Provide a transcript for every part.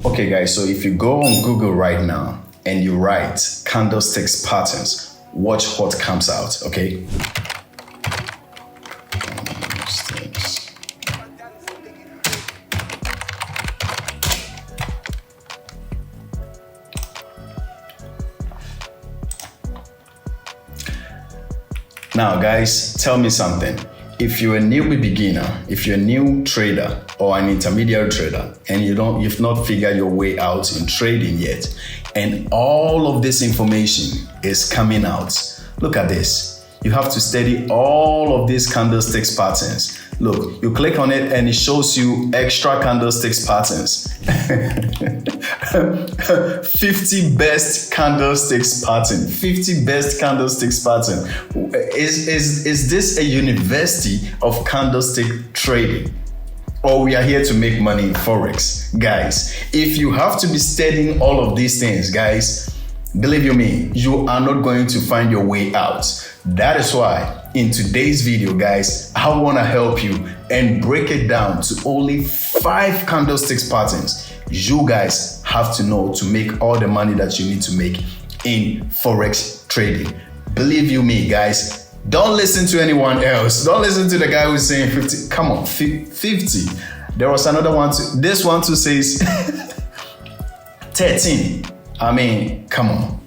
Okay guys, so if you go on Google right now and you write candlesticks patterns, watch what comes out, okay? Candlesticks. Now guys, tell me something. If you're a newbie beginner, if you're a new trader or an intermediate trader and you've not figured your way out in trading yet, and all of this information is coming out, look at this. You have to study all of these candlesticks patterns. Look, you click on it and it shows you extra candlesticks patterns. 50 best candlesticks pattern. 50 best candlesticks pattern. Is this a university of candlestick trading? Or we are here to make money in Forex? Guys, if you have to be studying all of these things, guys, believe you me, you are not going to find your way out. That is why in today's video, guys, I want to help you and break it down to only 5 candlesticks patterns you guys have to know to make all the money that you need to make in Forex trading. Believe you me, guys, don't listen to anyone else. Don't listen to the guy who's saying 50. Come on, 50. There was another one too. This one too says 13. I mean, come on.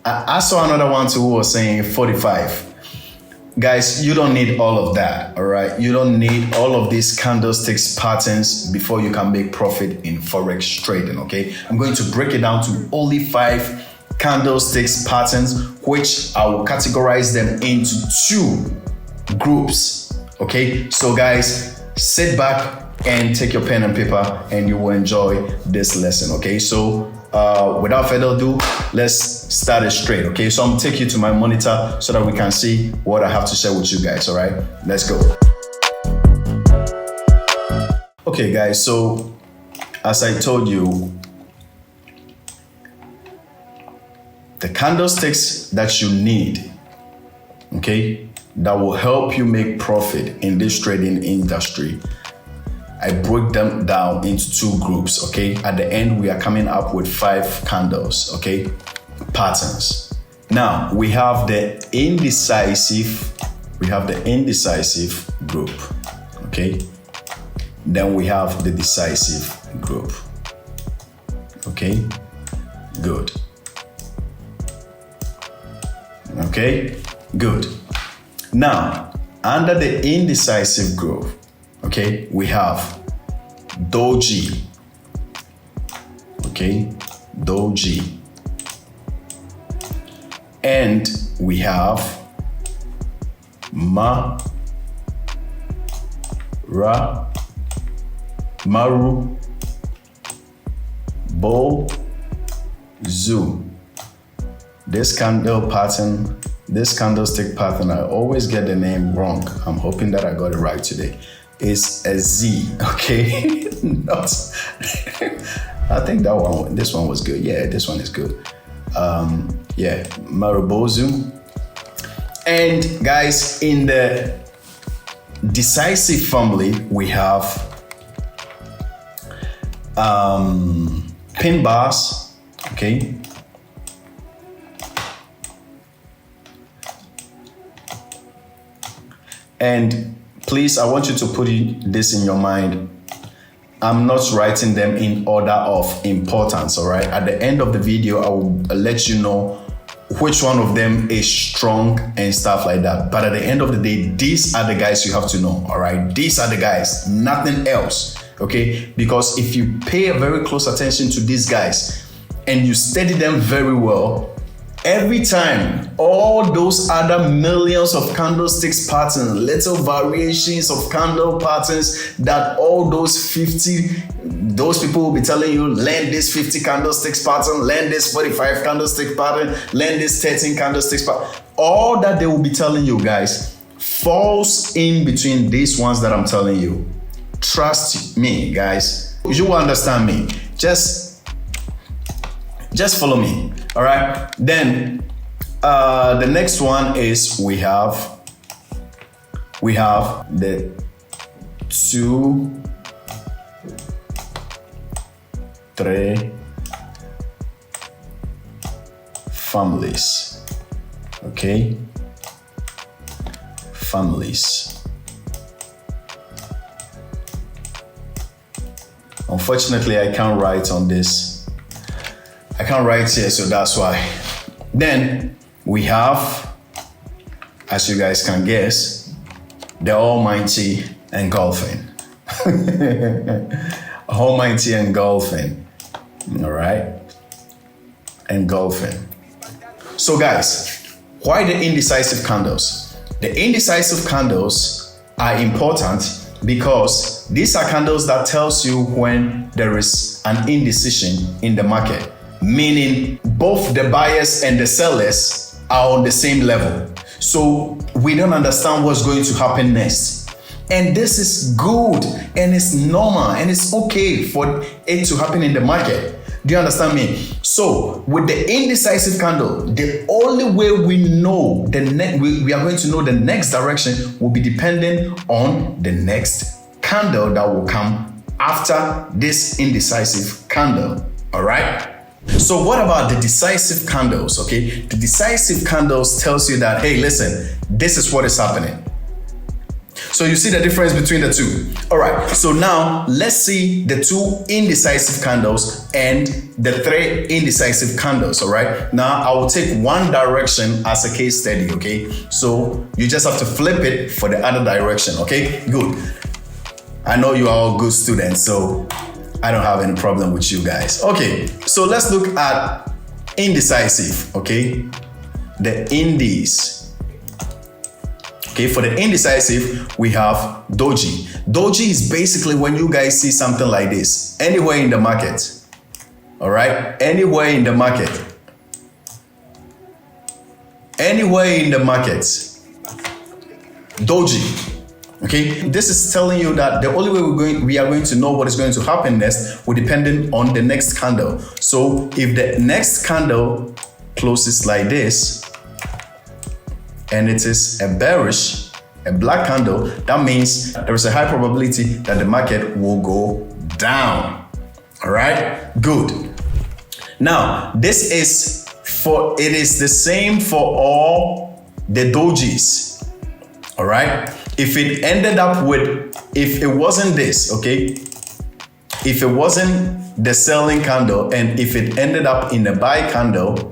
I saw another one too who was saying 45. Guys, you don't need all of that, all right? You don't need all of these candlesticks patterns before you can make profit in Forex trading, okay? I'm going to break it down to only 5 candlesticks patterns, which I will categorize them into 2 groups, okay? So guys, sit back and take your pen and paper and you will enjoy this lesson, okay? So without further ado, let's start it straight, okay? So I'm gonna take you to my monitor so that we can see what I have to share with you guys, all right? Let's go. Okay, guys, so as I told you, the candlesticks that you need, okay, that will help you make profit in this trading industry, I broke them down into 2 groups, okay? At the end, we are coming up with 5 candles, okay? Patterns. Now, we have the indecisive, group, okay? Then we have the decisive group, okay? Good. Okay, good. Now, under the indecisive group, okay, we have Doji. Okay, Doji. And we have Marubozu. This candle pattern, this candlestick pattern, I always get the name wrong. I'm hoping that I got it right today. It's a Z, okay? Not. I think this one was good. Yeah, this one is good. Yeah, Marubozu. And guys, in the decisive family, we have pin bars, okay? And please, I want you to put this in your mind. I'm not writing them in order of importance, all right? At the end of the video, I will let you know which one of them is strong and stuff like that. But at the end of the day, these are the guys you have to know, all right? These are the guys, nothing else, okay? Because if you pay a very close attention to these guys and you study them very well, every time, all those other millions of candlesticks patterns, little variations of candle patterns that all those people will be telling you, learn this 50 candlesticks pattern, learn this 45 candlestick pattern, learn this 13 candlesticks pattern. All that they will be telling you guys falls in between these ones that I'm telling you. Trust me, guys. You will understand me. Just follow me. All right. Then the next one is we have the three families. Okay, families. Unfortunately, I can't write on this. I can't write here, so that's why. Then we have, as you guys can guess, the almighty engulfing. Almighty engulfing. All right, engulfing. So guys, why the indecisive candles? The indecisive candles are important because these are candles that tells you when there is an indecision in the market, meaning both the buyers and the sellers are on the same level. So we don't understand what's going to happen next. And this is good and it's normal and it's okay for it to happen in the market. Do you understand me? So with the indecisive candle, the only way we know we are going to know the next direction will be dependent on the next candle that will come after this indecisive candle. All right. So what about the decisive candles? Okay, the decisive candles tells you that, hey, listen, this is what is happening. So you see the difference between the two. All right, so now let's see the two indecisive candles and the three indecisive candles. All right, now I will take one direction as a case study. Okay, so you just have to flip it for the other direction. Okay, good. I know you are all good students, so I don't have any problem with you guys. Okay, so let's look at indecisive. Okay, the indies. Okay, for the indecisive, we have Doji. Doji is basically when you guys see something like this, anywhere in the market. All right, anywhere in the market. Anywhere in the market. Doji. Okay, this is telling you that the only way we are going to know what is going to happen next will depend on the next candle. So if the next candle closes like this, and it is a bearish, a black candle, that means there is a high probability that the market will go down. All right, good. Now, it is the same for all the dojis. All right, if it ended up with, if it wasn't this, okay, if it wasn't the selling candle and if it ended up in a buy candle,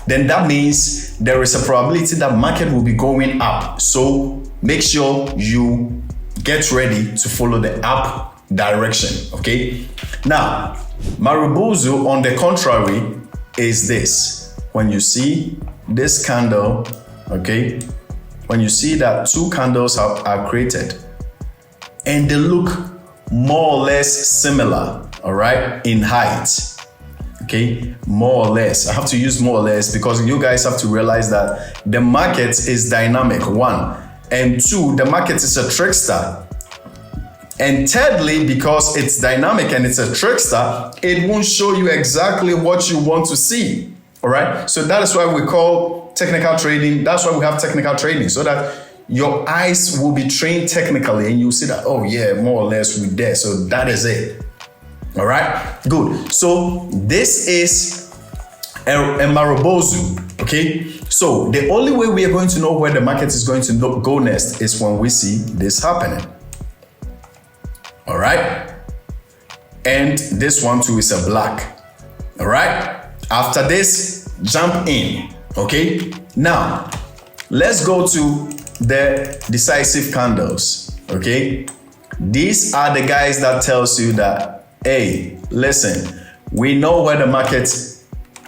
then that means there is a probability that market will be going up. So make sure you get ready to follow the up direction, okay? Now, Marubozu, on the contrary, is this. When you see this candle, okay, when you see that two candles are created and they look more or less similar, all right, in height. Okay, more or less. I have to use more or less because you guys have to realize that the market is dynamic, one. And two, the market is a trickster. And thirdly, because it's dynamic and it's a trickster, it won't show you exactly what you want to see. All right. So that is why we call technical trading. That's why we have technical trading, so that your eyes will be trained technically and you'll see that, oh yeah, more or less we're there. So that is it. All right, good. So this is a Marubozu, okay? So the only way we are going to know where the market is going to go next is when we see this happening. All right? And this one too is a black. All right? After this, jump in, okay? Now, let's go to the decisive candles, okay? These are the guys that tells you that, hey, listen, we know where the market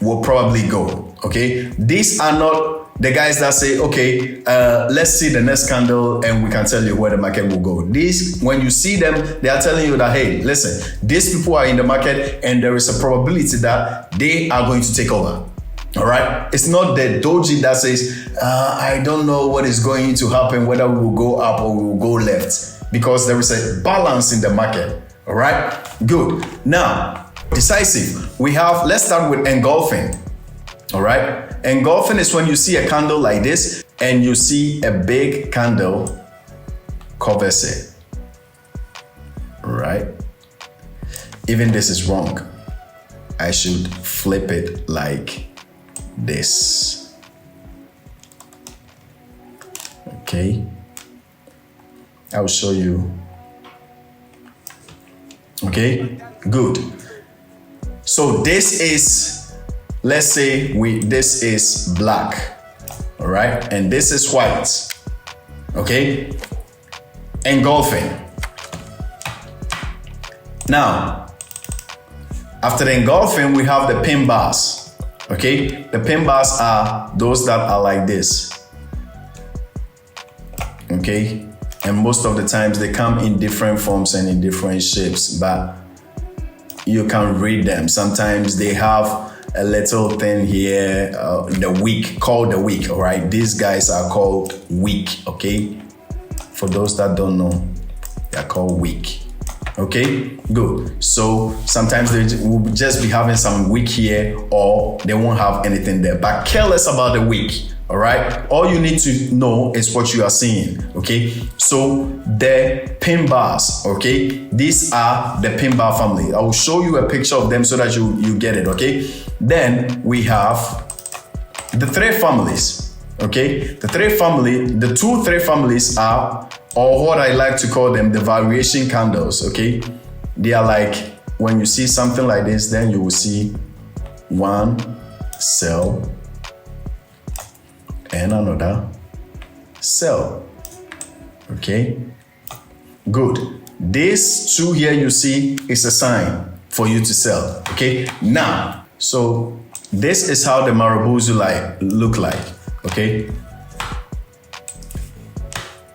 will probably go, okay? These are not the guys that say, okay, let's see the next candle and we can tell you where the market will go. These, when you see them, they are telling you that, hey, listen, these people are in the market and there is a probability that they are going to take over. All right. It's not the doji that says, I don't know what is going to happen, whether we will go up or we will go left, because there is a balance in the market. All right. Good. Now, decisive. We have, let's start with engulfing. All right. Engulfing is when you see a candle like this and you see a big candle covers it. All right. Even this is wrong. I should flip it like this. Okay. I will show you. Okay, good. So this is, let's say this is black, all right? And this is white, okay? Engulfing. Now, after the engulfing, we have the pin bars, okay? The pin bars are those that are like this, okay? And most of the times they come in different forms and in different shapes, but you can read them. Sometimes they have a little thing here, the wick, called the wick, all right? These guys are called wick, okay? For those that don't know, they're called wick, okay? Good. So sometimes they will just be having some wick here, or they won't have anything there, but care less about the wick. All right, all you need to know is what you are seeing. Okay, so the pin bars, okay, these are the pin bar family. I will show you a picture of them so that you get it. Okay, then we have the thread families. Okay, the two thread families are, or what I like to call them, the variation candles. Okay, they are like, when you see something like this, then you will see one cell and another cell. Okay, good. This two here you see is a sign for you to sell. Okay, now, so this is how the Marubozu look like. Okay,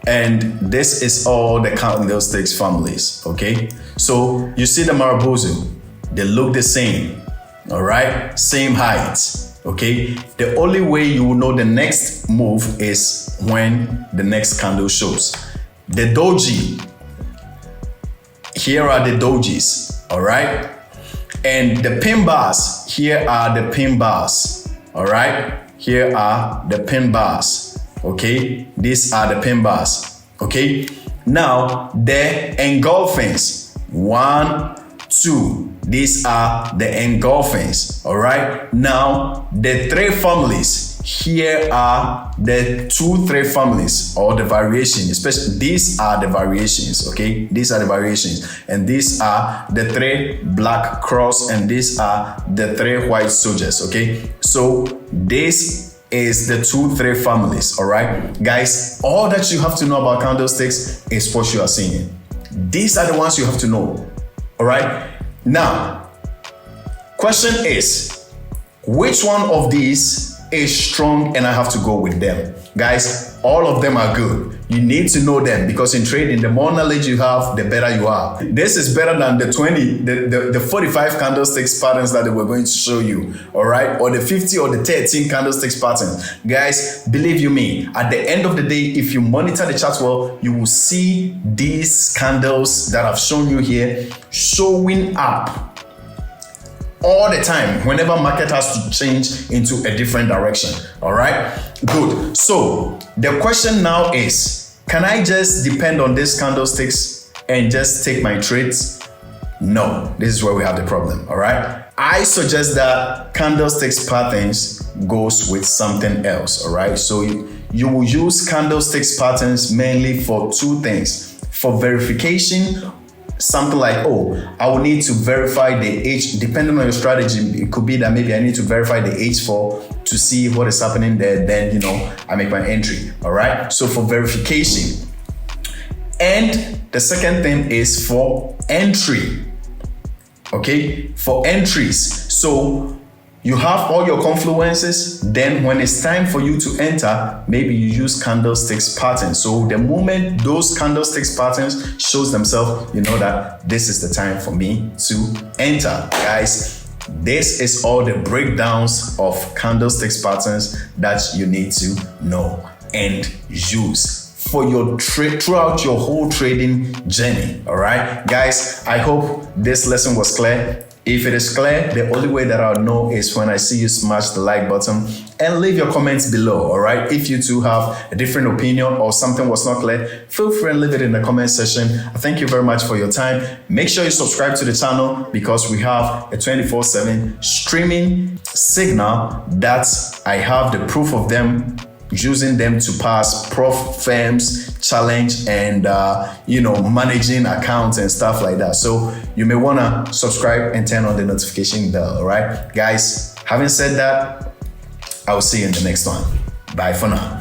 and this is all the Candlesticks families. Okay, so you see the Marubozu, they look the same. All right, same height. Okay, the only way you will know the next move is when the next candle shows. The Doji, here are the Dojis, all right? And the pin bars, here are the pin bars, all right? Here are the pin bars, okay? These are the pin bars, okay? Now, the engulfings, 1, 2. These are the engulfings, all right? Now, the thread families, here are the two thread families, or the variations, especially these are the variations, okay? These are the variations, and these are the thread black cross, and these are the thread white soldiers, okay? So this is the two thread families, all right? Guys, all that you have to know about candlesticks is what you are seeing. These are the ones you have to know, all right? Now, question is, which one of these is strong and I have to go with them? Guys, all of them are good. You need to know them, because in trading, the more knowledge you have, the better you are. This is better than the 45 candlesticks patterns that we're going to show you, all right? Or the 50 or the 13 candlesticks patterns. Guys, believe you me, at the end of the day, if you monitor the chart well, you will see these candles that I've shown you here showing up all the time whenever market has to change into a different direction. All right, good. So the question now is, can I just depend on these candlesticks and just take my trades? No, this is where we have the problem. All right, I suggest that candlesticks patterns goes with something else. All right, so you will use candlesticks patterns mainly for two things: for verification. Something like, oh, I will need to verify the H, depending on your strategy. It could be that maybe I need to verify the H4 to see what is happening there. Then, you know, I make my entry. All right. So for verification. And the second thing is for entry. Okay. For entries. So you have all your confluences. Then when it's time for you to enter, maybe you use candlesticks patterns. So the moment those candlesticks patterns shows themselves, you know that this is the time for me to enter. Guys, this is all the breakdowns of candlesticks patterns that you need to know and use for your trade throughout your whole trading journey. All right, guys, I hope this lesson was clear. If it is clear, the only way that I'll know is when I see you smash the like button and leave your comments below, all right? If you two have a different opinion or something was not clear, feel free and leave it in the comment section. I thank you very much for your time. Make sure you subscribe to the channel because we have a 24/7 streaming signal that I have the proof of them, using them to pass Prof Firms challenge and managing accounts and stuff like that. So you may want to subscribe and turn on the notification bell. All right, guys, having said that, I will see you in the next one. Bye for now.